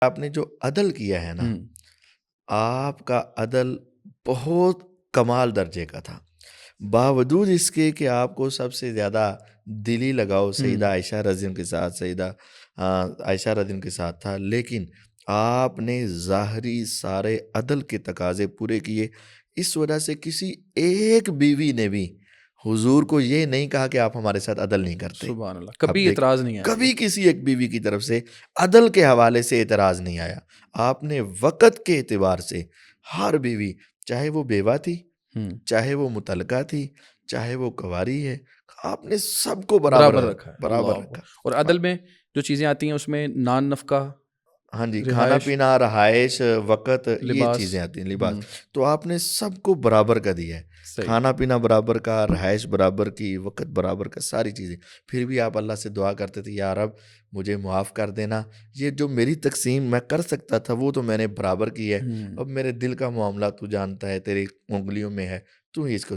آپ نے جو عدل کیا ہے نا، ہوں آپ کا عدل بہت کمال درجے کا تھا، باوجود اس کے کہ آپ کو سب سے زیادہ دلی لگاؤ سیدہ عائشہ رضی اللہ کے ساتھ، عائشہ رضی اللہ کے ساتھ تھا، لیکن آپ نے ظاہری سارے عدل کے تقاضے پورے کیے۔ اس وجہ سے کسی ایک بیوی نے بھی حضور کو یہ نہیں کہا کہ آپ ہمارے ساتھ عدل نہیں کرتے۔ سبحان اللہ، اب کبھی دیکھ، اعتراض نہیں آیا کبھی کسی ایک بیوی کی طرف سے عدل کے حوالے سے اعتراض نہیں آیا۔ آپ نے وقت کے اعتبار سے ہر بیوی، چاہے وہ بیوہ تھی، چاہے وہ مطلقہ تھی، چاہے وہ کنواری ہے، آپ نے سب کو برابر رکھا ہے۔ برابر اللہ رکھا۔ اور عدل میں جو چیزیں آتی ہیں اس میں نان نفقہ، ہاں جی، کھانا رہائش، پینا، رہائش، وقت، یہ لباس، چیزیں آتی ہیں، لباس، تو آپ نے سب کو برابر کا دیا ہے، صحیح، کھانا پینا برابر کا، رہائش برابر کی، وقت برابر کا، ساری چیزیں۔ پھر بھی آپ اللہ سے دعا کرتے تھے، یا رب مجھے معاف کر دینا، یہ جو میری تقسیم میں کر سکتا تھا وہ تو میں نے برابر کی ہے، اب میرے دل کا معاملہ تو جانتا ہے، تیری انگلیوں میں ہے، تو ہی اس کو